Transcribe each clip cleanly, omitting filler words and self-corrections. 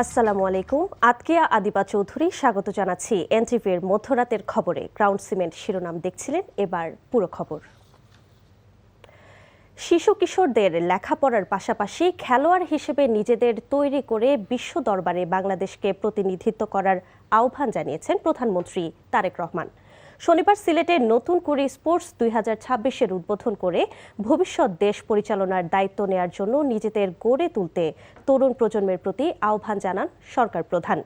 আসসালামু আলাইকুম। আতকিয়া আদিবা চৌধুরী স্বাগত জানাচ্ছি এনটিভির মধ্যরাতের খবরে। গ্রাউন্ড সিমেন্ট শিরোনাম দেখছিলেন, এবার পুরো খবর। শিশু কিশোরদের লেখাপড়ার পাশাপাশি খেলোয়াড় হিসেবে নিজেদের তৈরি করে বিশ্ব দরবারে বাংলাদেশকে প্রতিনিধিত্ব করার আহ্বান জানিয়েছেন প্রধানমন্ত্রী তারেক রহমান। শনিবার সিলেটে নতুন করে স্পোর্টস 2026-এর উদ্বোধন করে ভবিষ্যৎ দেশ পরিচালনার দায়িত্ব নেয়ার জন্য নিজেদের গড়ে তুলতে তরুণ প্রজন্মের প্রতি আহ্বান জানান সরকার প্রধান।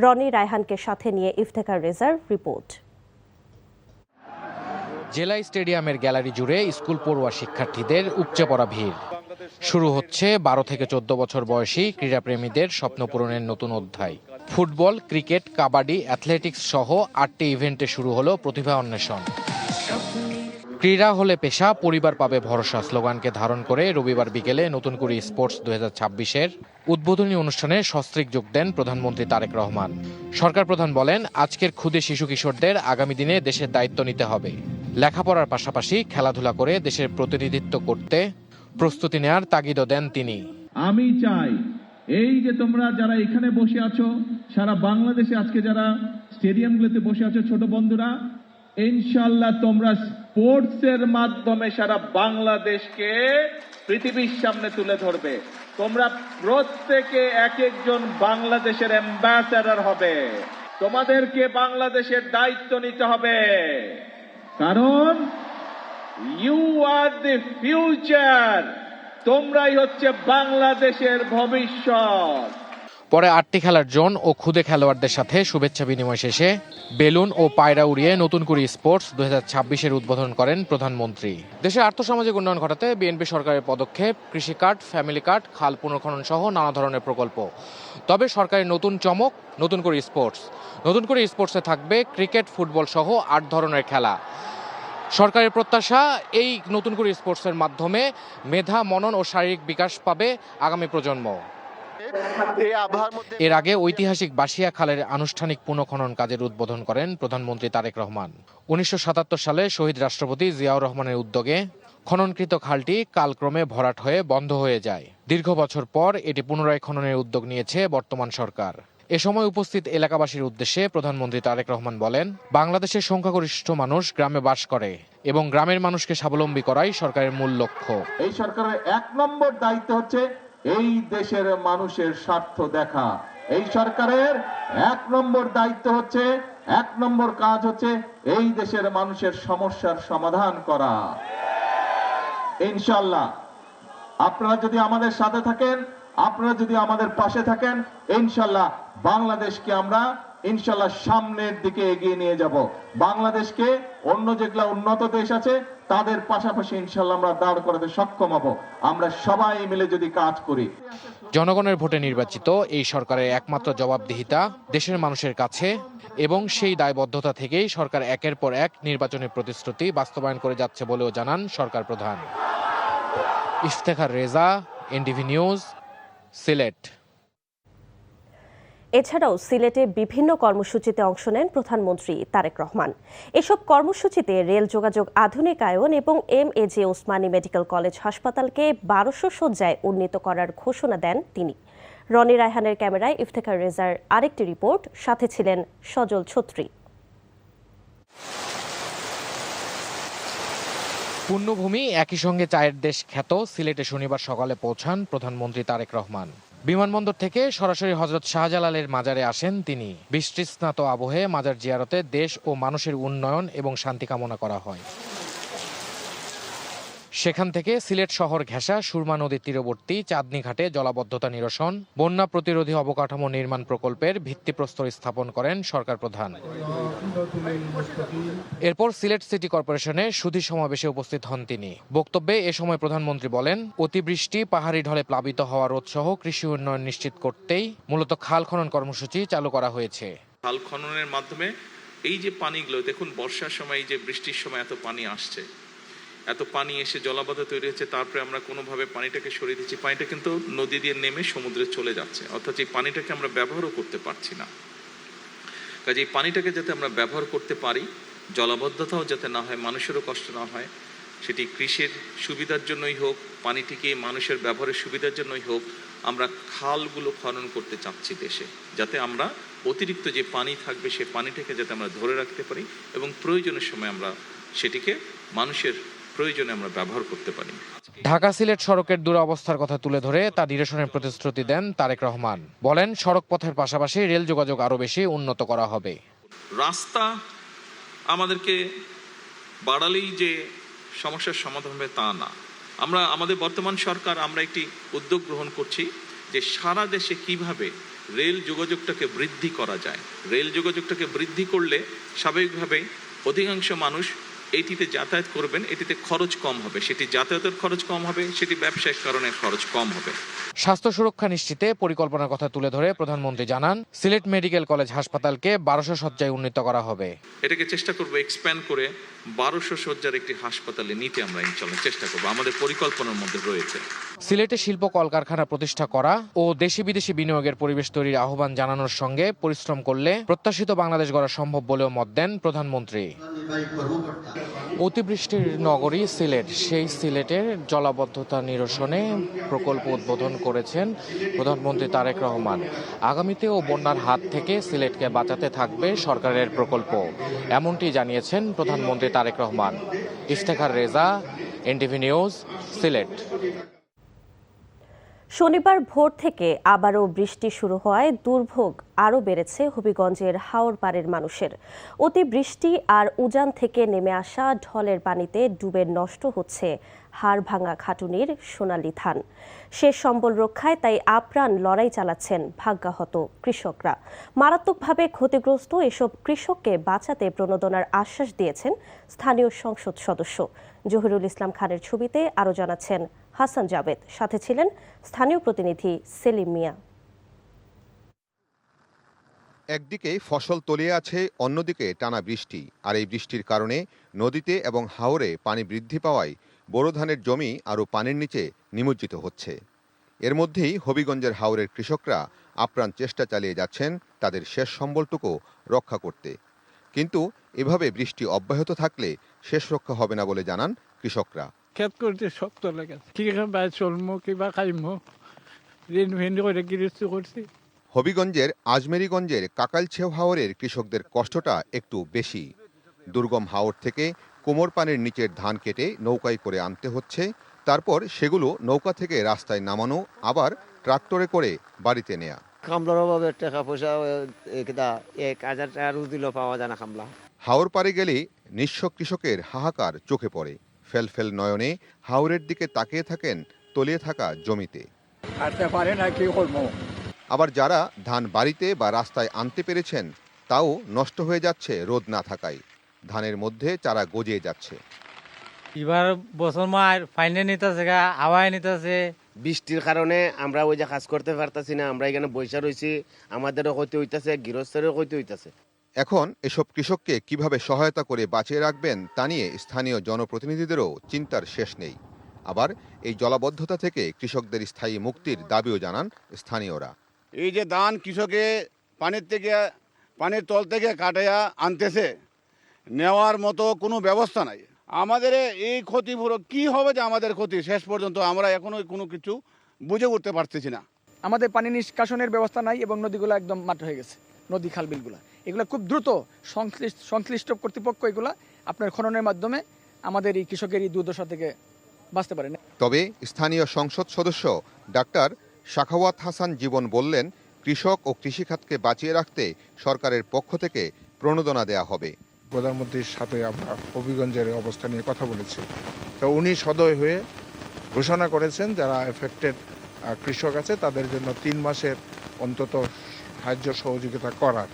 রনি রায়হানকে সাথে নিয়ে ইফতেখার রেজার রিপোর্ট। জেলা স্টেডিয়ামের গ্যালারি জুড়ে স্কুল পড়ুয়া শিক্ষার্থীদের উপচে পড়া ভিড়। শুরু হচ্ছে 12 থেকে 14 বছর বয়সী ক্রীড়াপ্রেমীদের স্বপ্ন পূরণের নতুন অধ্যায়। ফুটবল, ক্রিকেট, কাবাডি, অ্যাথলেটিক্স সহ 8টি ইভেন্টে শুরু হলো প্রতিভা অন্বেষণ। ক্রীড়া হলে পেশা, পরিবার পাবে ভরসা স্লোগানকে ধারণ করে রবিবার বিকেলে নতুন করে স্পোর্টস 2026-এর উদ্বোধনী অনুষ্ঠানে সস্ত্রীক যোগ দেন প্রধানমন্ত্রী তারেক রহমান। সরকার প্রধান বলেন, আজকের ক্ষুদে শিশু কিশোরদের আগামী দিনে দেশের দায়িত্ব নিতে হবে। লেখাপড়ার পাশাপাশি খেলাধুলা করে দেশের প্রতিনিধিত্ব করতে প্রস্তুতি নেয়ার তাগিদও দেন তিনি। আমি চাই এই যে তোমরা যারা এখানে বসে আছো, সারা বাংলাদেশে আজকে যারা স্টেডিয়ামগুলোতে বসে আছো ছোট বন্ধুরা, ইনশাআল্লাহ তোমরা স্পোর্টসের মাধ্যমে সারা বাংলাদেশকে পৃথিবীর সামনে তুলে ধরবে। তোমরা প্রত্যেকে এক একজন বাংলাদেশের অ্যাম্বাসেডর হবে। তোমাদেরকে বাংলাদেশের দায়িত্ব নিতে হবে, কারণ ইউ আর দ্য ফিউচার। তোমরাই হচ্ছে বাংলাদেশের ভবিষ্যৎ। পরে 8টি খেলার জোন ও খুদে খেলোয়াড়দের সাথে শুভেচ্ছা বিনিময় শেষে বেলুন ও পায়রা উড়িয়ে নতুন করে স্পোর্টস 2026-এর উদ্বোধন করেন প্রধানমন্ত্রী। দেশের আর্থসামাজিক উন্নয়ন ঘটাতে বিএনপি সরকারের পদক্ষেপ, কৃষি কার্ড, ফ্যামিলি কার্ড, খাল পুনর্খনন সহ নানা ধরনের প্রকল্প। তবে সরকারের নতুন চমক, নতুন করে স্পোর্টস। নতুন করে স্পোর্টসে থাকবে ক্রিকেট, ফুটবল সহ 8 ধরনের খেলা। সরকারের প্রত্যাশা, এই নতুন করে স্পোর্টসের মাধ্যমে মেধা, মনন ও শারীরিক বিকাশ পাবে আগামী প্রজন্ম। এর আগে ঐতিহাসিক বাসিয়া খালের আনুষ্ঠানিক পুনঃখনন কাজের উদ্বোধন করেন প্রধানমন্ত্রী তারেক রহমান। 1977 সালে শহীদ রাষ্ট্রপতি জিয়াউর রহমানের উদ্যোগে খননকৃত খালটি কালক্রমে ভরাট হয়ে বন্ধ হয়ে যায়। দীর্ঘ বছর পর এটি পুনরায় খননের উদ্যোগ নিয়েছে বর্তমান সরকার। এ সময় উপস্থিত এলাকাবাসীর উদ্দেশ্যে প্রধানমন্ত্রী তারেক রহমান বলেন, বাংলাদেশের সংখ্যাগরিষ্ঠ মানুষ গ্রামে বাস করে এবং গ্রামের মানুষকে স্বাবলম্বী করাই সরকারের মূল লক্ষ্য। এই সরকারের 1 নম্বর দায়িত্ব হচ্ছে এই দেশের মানুষের স্বার্থ দেখা। এই সরকারের 1 নম্বর দায়িত্ব হচ্ছে, 1 নম্বর কাজ হচ্ছে এই দেশের মানুষের সমস্যার সমাধান করা। ইনশাআল্লাহ আপনারা যদি আমাদের সাথে থাকেন, আপনারা যদি আমাদের পাশে থাকেন, ইনশাআল্লাহ বাংলাদেশকে আমরা ইনশাআল্লাহ সামনের দিকে এগিয়ে নিয়ে যাব। বাংলাদেশকে অন্য যেগুলা উন্নত দেশ আছে তাদের পাশাপাশি ইনশাআল্লাহ আমরা দাঁড় করাতে সক্ষম হব, আমরা সবাই মিলে যদি কাজ করি। জনগণের ভোটে নির্বাচিত এই সরকারের একমাত্র জবাবদিহিতা দেশের মানুষের কাছে, এবং সেই দায়বদ্ধতা থেকেই সরকার একের পর এক নির্বাচনী প্রতিশ্রুতি বাস্তবায়ন করে যাচ্ছে বলেও জানান সরকার প্রধান। Iftekhar Reza, NTV news, Sylhet. এছাড়াও সিলেটে বিভিন্ন কর্মসূচিতে অংশ নেন প্রধানমন্ত্রী তারেক রহমান। এসব কর্মসূচিতে রেল যোগাযোগ আধুনিকায়ন এবং MAJ ওসমানী মেডিকেল কলেজ হাসপাতালকে 1200 শয্যায় উন্নীত করার ঘোষণা দেন তিনি। রনি রায়হানের ক্যামেরায় ইফতেখার রেজার আরেকটি রিপোর্ট, সাথে ছিলেন সজল ছত্রী। পুণ্যভূমি, একই সঙ্গে চায়ের দেশ খ্যাত সিলেটে শনিবার সকালে পৌঁছান প্রধানমন্ত্রী তারেক রহমান। বিমানবন্দর থেকে সরাসরি হযরত শাহজালালের মাজারে আসেন তিনি। বৃষ্টিস্নাত আবহে মাজার জিয়ারতে দেশ ও মানুষের উন্নয়ন এবং শান্তি কামনা করা হয়। সেখান থেকে সিলেট শহর ঘেঁষা সুরমা নদীর তীরবর্তী চাঁদনী ঘাটে জলাবদ্ধতা নিরসন, বন্যা প্রতিরোধী অবকাঠামো নির্মাণ প্রকল্পের ভিত্তিপ্রস্তর স্থাপন করেন সরকার প্রধান। এরপর সিলেট সিটি কর্পোরেশনে সুধী সমাবেশে উপস্থিত হন তিনি। বক্তব্যে এ সময় প্রধানমন্ত্রী বলেন, অতিবৃষ্টি, পাহাড়ি ঢলে প্লাবিত হওয়া রোধ সহ কৃষি উন্নয়ন নিশ্চিত করতেই মূলত খাল খনন কর্মসূচি চালু করা হয়েছে। খাল খননের মাধ্যমে এই যে পানিগুলো, দেখুন বর্ষার সময় এই যে বৃষ্টির সময় এত পানি আসছে, এত পানি এসে জলাবদ্ধ তৈরি হচ্ছে, তারপরে আমরা কোনোভাবে পানিটাকে সরিয়ে দিচ্ছি, পানিটা কিন্তু নদী দিয়ে নেমে সমুদ্রে চলে যাচ্ছে, অর্থাৎ এই পানিটাকে আমরা ব্যবহারও করতে পারছি না। কাজে এই পানিটাকে যাতে আমরা ব্যবহার করতে পারি, জলাবদ্ধতাও যাতে না হয়, মানুষেরও কষ্ট না হয়, সেটি কৃষির সুবিধার জন্যই হোক, পানিটিকে মানুষের ব্যবহারের সুবিধার জন্যই হোক, আমরা খালগুলো খনন করতে চাচ্ছি দেশে, যাতে আমরা অতিরিক্ত যে পানি থাকবে সে পানিটাকে যাতে আমরা ধরে রাখতে পারি এবং প্রয়োজনের সময় আমরা সেটিকে মানুষের প্রয়োজনে আমরা ব্যবহার করতে পারি। ঢাকা সিলেট সড়কের দুরবস্থার কথা তুলে ধরে তা নিরসনের প্রতিশ্রুতি দেন তারেক রহমান। বলেন, সড়ক পথের পাশাপাশি রেল যোগাযোগ আরও বেশি উন্নত করা হবে। রাস্তা আমাদেরকে বাড়ালেই যে সমস্যার সমাধান হবে তা না। আমাদের বর্তমান সরকার আমরা একটি উদ্যোগ গ্রহণ করছি যে সারা দেশে কিভাবে রেল যোগাযোগটাকে বৃদ্ধি করা যায়। রেল যোগাযোগটাকে বৃদ্ধি করলে স্বাভাবিকভাবেই অধিকাংশ মানুষ এটিতে যাতায়াত করবেন, এটিতে খরচ কম হবে, সেটি যাতায়াতের খরচ কম হবে, সেটি ব্যবসায়িক কারণে খরচ কম হবে। স্বাস্থ্য সুরক্ষা নিশ্চিতে পরিকল্পনার কথা তুলে ধরে প্রধানমন্ত্রী জানান, সিলেট মেডিকেল কলেজ হাসপাতালকে 1200 শয্যায় উন্নীত করা হবে। এটাকে চেষ্টা করব এক্সপ্যান্ড করে 1200 শয্যার একটি হাসপাতালে নিতে আমরা ইনশাআল্লাহ চেষ্টা করব, আমাদের পরিকল্পনার মধ্যে রয়েছে। সিলেটে শিল্প কলকারখানা প্রতিষ্ঠা করা ও দেশি বিদেশি বিনিয়োগের পরিবেশ তৈরির আহ্বান জানানোর সঙ্গে পরিশ্রম করলে প্রত্যাশিত বাংলাদেশ গড়া সম্ভব বলেও মত দেন প্রধানমন্ত্রী। অতিবৃষ্টির নগরী সিলেট, সেই সিলেটের জলাবদ্ধতা নিরসনে প্রকল্প উদ্বোধন করেছেন প্রধানমন্ত্রী তারেক রহমান। আগামীতেও বন্যার হাত থেকে সিলেটকে বাঁচাতে থাকবে সরকারের প্রকল্প, এমনটি জানিয়েছেন প্রধানমন্ত্রী তারেক রহমান। Iftekhar Reza, NTV news, Sylhet. শনিবার ভোর থেকে আবারও বৃষ্টি শুরু হওয়ায় দুর্ভোগ আরও বেড়েছে হবিগঞ্জের হাওরপাড়ের মানুষের। অতিবৃষ্টি আর উজান থেকে নেমে আসা ঢলের পানিতে ডুবে নষ্ট হচ্ছে হাড়ভাঙা খাটুনির সোনালী ধান। শেষ সম্বল রক্ষায় তাই আপ্রাণ লড়াই চালাচ্ছেন ভাগ্যাহত কৃষকরা। মারাত্মকভাবে ক্ষতিগ্রস্ত এসব কৃষককে বাঁচাতে প্রণোদনার আশ্বাস দিয়েছেন স্থানীয় সংসদ সদস্য। জহিরুল ইসলাম খানের ছবিতে আরও জানাচ্ছেন হাসান জাবেদ, সাথে ছিলেন স্থানীয় প্রতিনিধি সেলিম মিয়া। একদিকে ফসল তলিয়ে আছে, অন্যদিকে টানা বৃষ্টি, আর এই বৃষ্টির কারণে নদীতে এবং হাওরে পানি বৃদ্ধি পাওয়ায় বোরো ধানের জমি আরও পানির নিচে নিমজ্জিত হচ্ছে। এর মধ্যেই হবিগঞ্জের হাওরের কৃষকরা আপ্রাণ চেষ্টা চালিয়ে যাচ্ছেন তাদের শেষ সম্বলটুকু রক্ষা করতে। কিন্তু এভাবে বৃষ্টি অব্যাহত থাকলে শেষ রক্ষা হবে না বলে জানান কৃষকরা। খেত করতে শক্ত লাগে, কি চলমো কিবা খাইমো, ঋণ ভেন্ডি করে গৃহস্থ করছি। হবিগঞ্জের আজমেরীগঞ্জের কাকালছেও হাওরের কৃষকদের কষ্টটা একটু বেশি। দুর্গম হাওর থেকে কোমর পানির নিচের ধান কেটে নৌকায় করে আনতে হচ্ছে, তারপর সেগুলো নৌকা থেকে রাস্তায় নামানো, আবার ট্রাক্টরে করে বাড়িতে নেয়া। কামলার অভাবে টাকা পয়সা 1000 টাকা রোজ দিলেও পাওয়া যায় না কামলা। হাওর পারে গেলেই নিঃস্ব কৃষকের হাহাকার চোখে পড়ে। ফেলফেল নয়নে হাওরের দিকে তাকিয়ে থাকেন তলিয়ে থাকা জমিতে। আবার যারা ধান বাড়িতে বা রাস্তায় আনতে পেরেছেন তাও নষ্ট হয়ে যাচ্ছে রোদ না থাকায়। ধানের মধ্যে চারা গজিয়ে যাচ্ছে। এবার বছর মার ফাইনে নিতেছে, হাওয়ায় নিতেছে। বৃষ্টির কারণে আমরা ওই যে কাজ করতে পারতাছি না, আমরা এখানে বৈশা রয়েছি, আমাদেরও ক্ষতি হইতাছে, গৃহস্থেরও ক্ষতি হইতাছে। এখন এসব কৃষককে কিভাবে সহায়তা করে বাঁচিয়ে রাখবেন তা নিয়ে স্থানীয় জনপ্রতিনিধিদেরও চিন্তার শেষ নেই। আবার এই জলাবদ্ধতা থেকে কৃষকদের স্থায়ী মুক্তির দাবিও জানান স্থানীয়রা। এই যে ধান কৃষকে পানির তল থেকে কাটাইয়া আনতেছে, নেওয়ার মতো কোনো ব্যবস্থা নাই। আমাদের এই ক্ষতিপূরক কি হবে, যে আমাদের ক্ষতি শেষ পর্যন্ত আমরা এখনো কোনো কিছু বুঝে উঠতে পারতেছি না। আমাদের পানি নিষ্কাশনের ব্যবস্থা নাই এবং নদীগুলো একদম মাঠ হয়ে গেছে। নদী খাল বিলগুলো এগুলো খুব দ্রুত সংশ্লিষ্ট কর্তৃপক্ষ এগুলা আপনার খননের মাধ্যমে আমাদের এই কৃষকের এই দুর্দশা থেকে বাঁচতে পারে। তবে স্থানীয় সংসদ সদস্য ডাক্তার শাখাওয়াত হাসান জীবন বললেন, কৃষক ও কৃষিখাতকে বাঁচিয়ে রাখতে সরকারের পক্ষ থেকে প্রণোদনা দেয়া হবে। প্রধানমন্ত্রীর সাথে আমরা হবিগঞ্জের অবস্থা নিয়ে কথা বলেছি, তো উনি সদয় হয়ে ঘোষণা করেছেন যারা এফেক্টেড কৃষক আছে তাদের জন্য 3 মাসের অন্তত সাহায্য সহযোগিতা করার।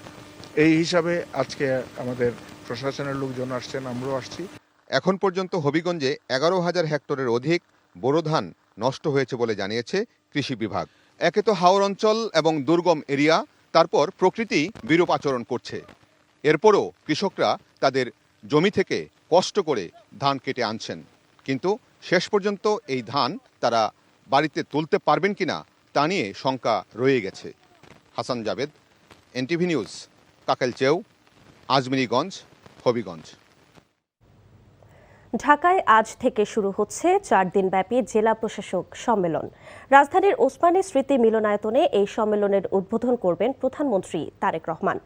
এই হিসাবে আজকে আমাদের প্রশাসনের লোকজন আসছেন, আমরাও আসছি। এখন পর্যন্ত হবিগঞ্জে 11,000 হেক্টরের অধিক বোরো ধান নষ্ট হয়েছে বলে জানিয়েছে কৃষি বিভাগ। একে তো হাওর অঞ্চল এবং দুর্গম এরিয়া, তারপর প্রকৃতি বিরূপ আচরণ করছে। এরপরও কৃষকরা তাদের জমি থেকে কষ্ট করে ধান কেটে আনছেন, কিন্তু শেষ পর্যন্ত এই ধান তারা বাড়িতে তুলতে পারবেন কিনা তা নিয়ে শঙ্কা রয়ে গেছে। Hasan Jabed, NTV news, Kakailseo, Ajmiriganj, Habiganj. ঢাকায় আজ থেকে শুরু হচ্ছে 4 দিনব্যাপী জেলা প্রশাসক সম্মেলন। রাজধানীর ওসমানী স্মৃতি মিলনায়তনে এই সম্মেলনের উদ্বোধন করবেন প্রধানমন্ত্রী তারেক রহমান।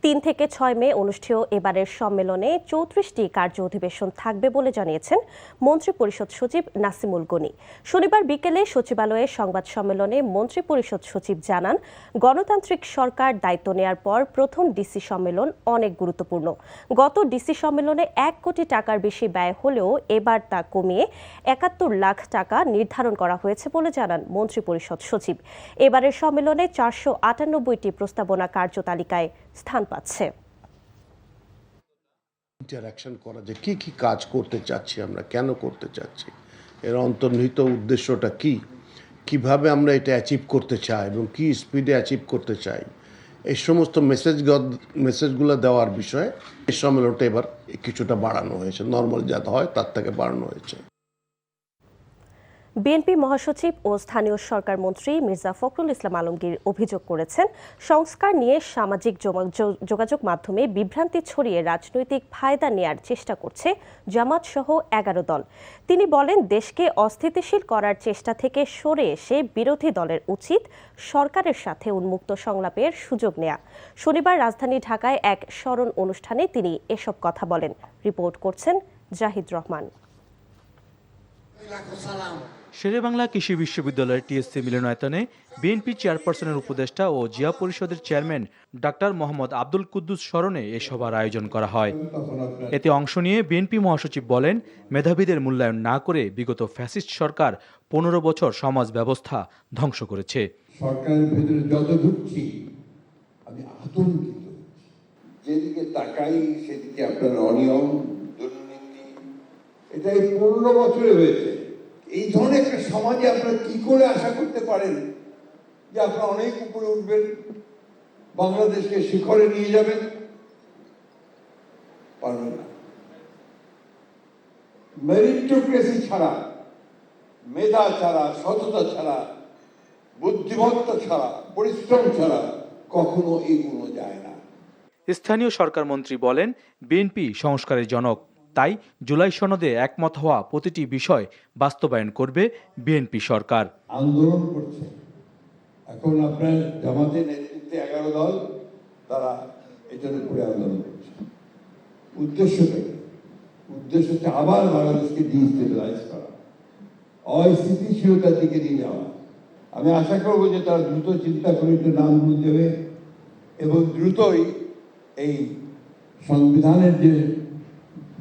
3 থেকে 6 মে অনুষ্ঠেয় এবারের সম্মেলনে 34টি কার্য অধিবেশন থাকবে বলে জানিয়েছেন মন্ত্রিপরিষদ সচিব নাসিমুল গনি। শনিবার বিকেলে সচিবালয়ে সংবাদ সম্মেলনে মন্ত্রিপরিষদ সচিব জানান, গণতান্ত্রিক সরকার দায়িত্ব নেয়ার পর প্রথম ডিসি সম্মেলন অনেক গুরুত্বপূর্ণ। গত ডিসি সম্মেলনে 1 কোটি টাকার বেশি ব্যয় হলেও এবার তা কমিয়ে 71 লাখ টাকা নির্ধারণ করা হয়েছে বলে জানান মন্ত্রিপরিষদ সচিব। এবারের সম্মেলনে 498টি প্রস্তাবনা কার্যতালিকায় স্থান পাচ্ছে। ইন্টারাকশন করা যে কি কি কাজ করতে চাচ্ছি আমরা, কেন করতে চাচ্ছি, এর অন্তর্নিহিত উদ্দেশ্যটা কি, কিভাবে আমরা এটা অ্যাচিভ করতে চাই এবং কি স্পিডে অ্যাচিভ করতে চাই, এই সমস্ত মেসেজগুলো দেওয়ার বিষয়ে এই সম্মেলনটা এবার কিছুটা বাড়ানো হয়েছে, নর্মাল যা হয় তার থেকে বাড়ানো হয়েছে। বিএনপি মহাসচিব ও স্থানীয় সরকার মন্ত্রী মির্জা ফখরুল ইসলাম আলমগীর অভিযোগ করেছেন, সংস্কার নিয়ে সামাজিক যোগাযোগ মাধ্যমে বিভ্রান্তি ছড়িয়ে রাজনৈতিক ফায়দা নেয়ার চেষ্টা করছে জামাত সহ 11 দল। তিনি বলেন, দেশকে অস্থিতিশীল করার চেষ্টা থেকে সরে এসে বিরোধী দলের উচিত সরকারের সাথে উন্মুক্ত সংলাপের সুযোগ নেয়া। শনিবার রাজধানী ঢাকায় এক স্মরণ অনুষ্ঠানে তিনি এসব কথা বলেন। রিপোর্ট করছেন জাহিদ রহমান। শেরেবাংলা কৃষি বিশ্ববিদ্যালয়ের টিএসসি মিলনায়তনে বিএনপি চেয়ারপারসনের উপদেষ্টা ও জিয়া পরিষদের চেয়ারম্যান ডাক্তার মোহাম্মদ আব্দুল কুদ্দুস স্মরণে এ সভার আয়োজন করা হয়। এতে অংশ নিয়ে বিএনপি মহাসচিব বলেন, মেধাবীদের মূল্যায়ন না করে বিগত ফ্যাসিস্ট সরকার 15 বছর সমাজ ব্যবস্থা ধ্বংস করেছে। সরকারের ভেতরে যত ঢুকছি আমি আতঙ্কিত, যেদিকে তাকাই সেদিকে আপনার অনিয়ম, দুর্নীতি, এটা এই 15 বছরে হয়েছে। এই ধরনের একটা সমাজে আপনারা কি করে আশা করতে পারেন যে আপনারা অনেক উপরে উঠবেন, বাংলাদেশকে শিখরে নিয়ে যাবেন? পারবেন না। মেরিটোক্রেসি ছাড়া, মেধা ছাড়া, সততা ছাড়া, বুদ্ধিমত্তা ছাড়া, পরিশ্রম ছাড়া কখনো এগুলো যায় না। স্থানীয় সরকার মন্ত্রী বলেন, বিএনপি সংস্কারের জনক, তাই জুলাই সনদে একমত হওয়া প্রতিটি বিষয় বাস্তবায়ন করবে বিএনপি সরকার। আন্দোলন করছে এখন আপনার জামাতের নেতৃত্বে 11 দল, তারা এটার উপরে আন্দোলন করছে। উদ্দেশ্য হচ্ছে আবার বাংলাদেশকে ডিস্টেবিলাইজ করা, অস্থিতিশীলতার দিকে নিয়ে যাওয়া। আমি আশা করব যে তারা দ্রুত চিন্তা করে একটু নামগুলো দেবে এবং দ্রুতই এই সংবিধানের যে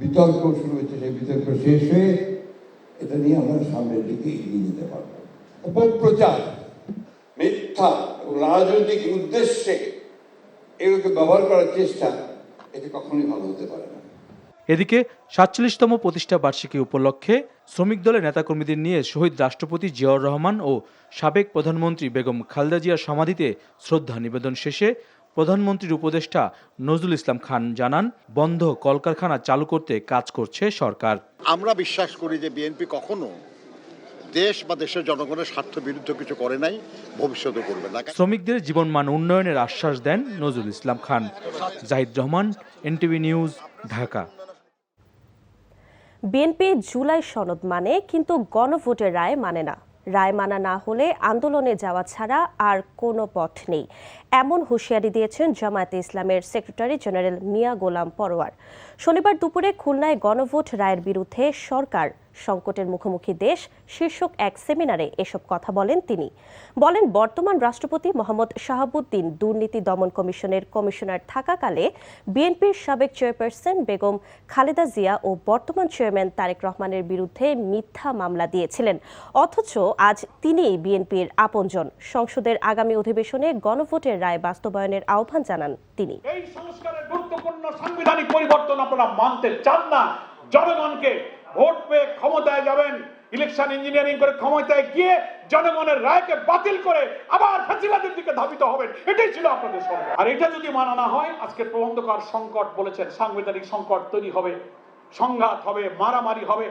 বিতর্ক শুরু হয়েছে সেই বিতর্ক শেষ হয়ে এটা নিয়ে আমরা সামনের দিকে এগিয়ে যেতে পারব। অপপ্রচার, মিথ্যা এবং রাজনৈতিক উদ্দেশ্যে এগুলোকে ব্যবহার করার চেষ্টা, এটা কখনোই ভালো হতে পারে না। এদিকে 47তম প্রতিষ্ঠা বার্ষিকী উপলক্ষে শ্রমিক দলের নেতাকর্মীদের নিয়ে শহীদ রাষ্ট্রপতি জিয়াউর রহমান ও সাবেক প্রধানমন্ত্রী বেগম খালেদা জিয়ার সমাধিতে শ্রদ্ধা নিবেদন শেষে প্রধানমন্ত্রীর উপদেষ্টা নজরুল ইসলাম খান জানান, বন্ধ কলকারখানা চালু করতে কাজ করছে সরকার। আমরা বিশ্বাস করি যে বিএনপি কখনো দেশ বা দেশের জনগণের স্বার্থ বিরুদ্ধে কিছু করে নাই, ভবিষ্যতে করবে না। শ্রমিকদের জীবনমান উন্নয়নের আশ্বাস দেন Nazrul Islam Khan. Zahid Rahman, NTV news, Dhaka. BNP জুলাই সনদ মানে, কিন্তু গণভোটের রায় মানে না। রায় মানা না হলে আন্দোলনে যাওয়া ছাড়া আর কোনো পথ নেই, এমন হুঁশিয়ারি দিয়েছেন জামায়াতে ইসলামের সেক্রেটারি জেনারেল মিয়া গোলাম পরোয়ার। শনিবার দুপুরে খুলনায় গণভোট রায়ের বিরুদ্ধে সরকার সংকটের মুখোমুখি দেশ শীর্ষক এক সেমিনারে এসব কথা বলেন তিনি। বলেন, বর্তমান রাষ্ট্রপতি মোহাম্মদ শাহাবুদ্দিন দুর্নীতি দমন কমিশনের কমিশনার থাকাকালে বিএনপির সাবেক চেয়ারপারসন বেগম খালেদা জিয়া ও বর্তমান চেয়ারম্যান তারেক রহমানের বিরুদ্ধে মিথ্যা মামলা দিয়েছিলেন, অথচ আজ তিনিই বিএনপির আপনজন। সংসদের আগামী অধিবেশনে গণভোটের রায় বাস্তবায়নের আহ্বান জানান তিনি। এই সংস্কারের গুরুত্বপূর্ণ সাংবিধানিক পরিবর্তন আপনারা মানতে চান না। জনগণকে ভোট পেয়ে ক্ষমতায় যাবেন, ইলেকশন ইঞ্জিনিয়ারিং করে ক্ষমতায় গিয়ে জনগণের রায়কে বাতিল করে আবার ফ্যাসিবাদের দিকে ধাবিত হবেন, এটাই ছিল আপনাদের সরকার। আর এটা যদি মানা না হয়, আজকে প্রবন্ধকার সংকট বলেছেন, সাংবিধানিক সংকট তৈরি হবে, সংঘাত হবে, মারামারি হবে,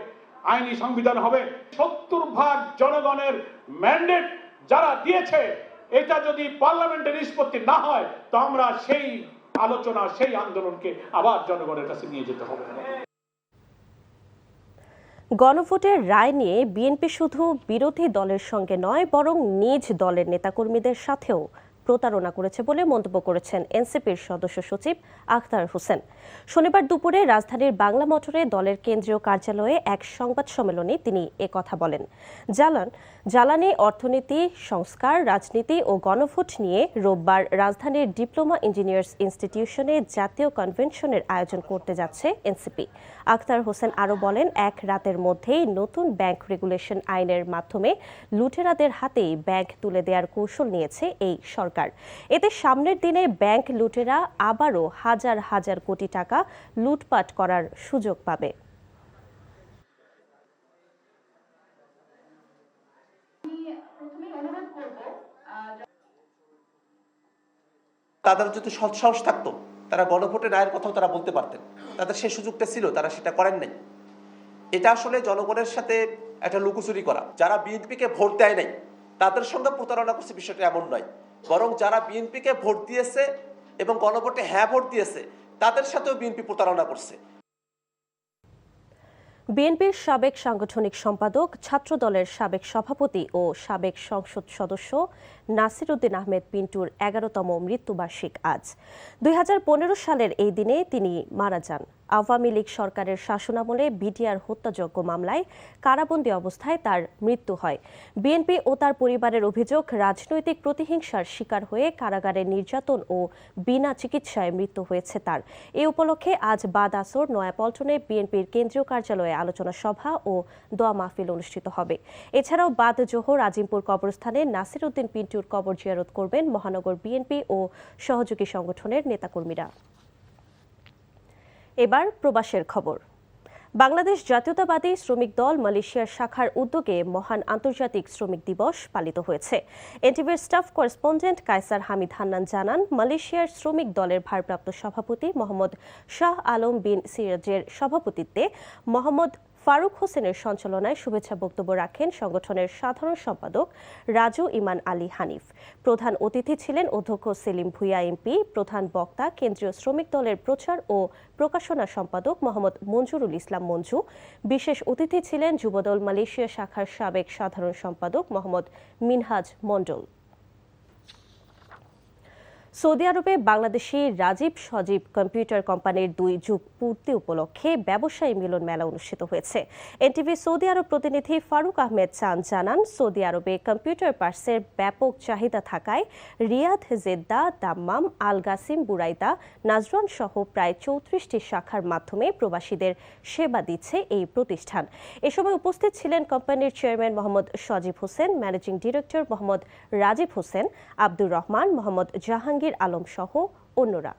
আইনি সংবিধান হবে। 70% জনগণের ম্যান্ডেট যারা দিয়েছে, এটা যদি পার্লামেন্টের নিষ্পত্তি না হয়, তো আমরা সেই আলোচনা, সেই আন্দোলনকে আবার জনগণের কাছে নিয়ে যেতে হবে। গণভোটের রায় নিয়ে বিএনপি শুধু বিরোধী দলের সঙ্গে নয় বরং নিজ দলের নেতাকর্মীদের সাথেও প্রতারণা করেছে বলে মন্তব্য করেছেন এনসিপির সদস্য সচিব আখতার হোসেন। শনিবার দুপুরে রাজধানীর বাংলা মোটরে দলের কেন্দ্রীয় কার্যালয়ে এক সংবাদ সম্মেলনে তিনি একথা বলেন। জ্বালানি, অর্থনীতি, সংস্কার, রাজনীতি ও গণভোট নিয়ে রোববার রাজধানীর ডিপ্লোমা ইঞ্জিনিয়ার্স ইনস্টিটিউশনে জাতীয় কনভেনশনের আয়োজন করতে যাচ্ছে এনসিপি। আখতার হোসেন আরও বলেন, এক রাতের মধ্যেই নতুন ব্যাংক রেগুলেশন আইনের মাধ্যমে লুটেরাদের হাতেই ব্যাংক তুলে দেওয়ার কৌশল নিয়েছে এই সরকার। এতে সামনের দিনে ব্যাংক লুটেরা আবারও হাজার হাজার কোটি টাকা লুটপাট করার সুযোগ পাবে। তাদের যদি সৎসাহস থাকতো তারা গণভোটের রায়ের কথাও তারা বলতে পারতেন। তাদের সেই সুযোগটা ছিল, তারা সেটা করেন নাই। এটা আসলে জনগণের সাথে একটা লুকোচুরি করা। যারা বিএনপিকে ভোট দেয় নাই তাদের সঙ্গে প্রতারণা করছে, বিষয়টা এমন নয়। বরং যারা বিএনপিকে ভোট দিয়েছে এবং গণভোটে হ্যাঁ ভোট দিয়েছে তাদের সাথেও বিএনপি প্রতারণা করছে। বিএনপির সাবেক সাংগঠনিক সম্পাদক, ছাত্রদলের সাবেক সভাপতি ও সাবেক সংসদ সদস্য নাসির উদ্দিন আহমেদ পিন্টুর ১১তম মৃত্যুবার্ষিক আজ। ২০১৫ সালের এই দিনে তিনি মারা যান। আওয়ামী লীগ সরকারের শাসনামলে বিডিআর হত্যাযজ্ঞ মামলায় কারাবন্দী অবস্থায় তার মৃত্যু হয়। বিএনপি ও তার পরিবারের অভিযোগ, রাজনৈতিক প্রতিহিংসার শিকার হয়ে কারাগারে নির্যাতন ও বিনা চিকিৎসায় মৃত্যু হয়েছে তার। এ উপলক্ষে আজ বাদ আসর নয়াপল্টনে বিএনপির কেন্দ্রীয় কার্যালয়ে আলোচনা সভা ও দোয়া মাহফিল অনুষ্ঠিত হবে। এছাড়াও বাদ জোহর আজিমপুর কবরস্থানে নাসির উদ্দিন পিন্টুর কবর জিয়ারত করবেন মহানগর বিএনপি ও সহযোগী সংগঠনের নেতাকর্মীরা। এবার প্রবাসের খবর। বাংলাদেশ জাতীয়তাবাদী শ্রমিক দল মালয়েশিয়ার শাখার উদ্যোগে মহান আন্তর্জাতিক শ্রমিক দিবস পালিত হয়েছে। এনটিভির স্টাফ করেসপন্ডেন্ট কায়সার হামিদ হান্নান জানান, মালয়েশিয়ার শ্রমিক দলের ভারপ্রাপ্ত সভাপতি মোহাম্মদ শাহ আলম বিন সিরাজের সভাপতিত্বে মোহাম্মদ ফারুক হোসেনের সঞ্চালনায় শুভেচ্ছা বক্তব্য রাখেন সংগঠনের সাধারণ সম্পাদক রাজু ইমান আলী হানিফ। প্রধান অতিথি ছিলেন অধ্যক্ষ সেলিম ভুইয়া এমপি। প্রধান বক্তা কেন্দ্রীয় শ্রমিক দলের প্রচার ও প্রকাশনা সম্পাদক মোহাম্মদ মঞ্জুরুল ইসলাম মঞ্জু। বিশেষ অতিথি ছিলেন যুবদল মালয়েশিয়া শাখার সাবেক সাধারণ সম্পাদক মোহাম্মদ মিনহাজ মণ্ডল। সৌদি আরবে বাংলাদেশি রাজীব সজীব কম্পিউটার কোম্পানির 2 যুগ পূর্তি উপলক্ষে ব্যবসায়ী মিলন মেলা অনুষ্ঠিত হয়েছে। এনটিভি সৌদি আরব প্রতিনিধি ফারুক আহমেদ চান জানান, সৌদি আরবে কম্পিউটার পার্টসের ব্যাপক চাহিদা থাকায় রিয়াদ, জেদ্দা, দাম্মাম, আল গাসিম, বুরাইদা, নাজরান সহ প্রায় 34টি শাখার মাধ্যমে প্রবাসীদের সেবা দিচ্ছে এই প্রতিষ্ঠান। এ সময় উপস্থিত ছিলেন কোম্পানির চেয়ারম্যান মোহাম্মদ সজীব Hossain, managing director Mohammad Rajib Hossain, Abdur Rahman, Mohammad Jahangir Alam সহ অন্যরা।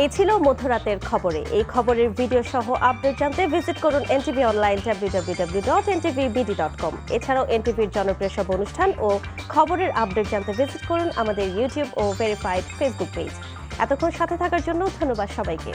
এই ছিল মধ্যরাতের খবরে। এই খবরের ভিডিও সহ আপডেট জানতে ভিজিট করুন এনটিভি অনলাইন www.ntvbd.com। এছাড়াও এনটিভির জনপ্রিয় সব অনুষ্ঠান ও খবরের আপডেট জানতে ভিজিট করুন আমাদের ইউটিউব ও ভেরিফাইড ফেসবুক পেজ। এতক্ষণ সাথে থাকার জন্য ধন্যবাদ সবাইকে।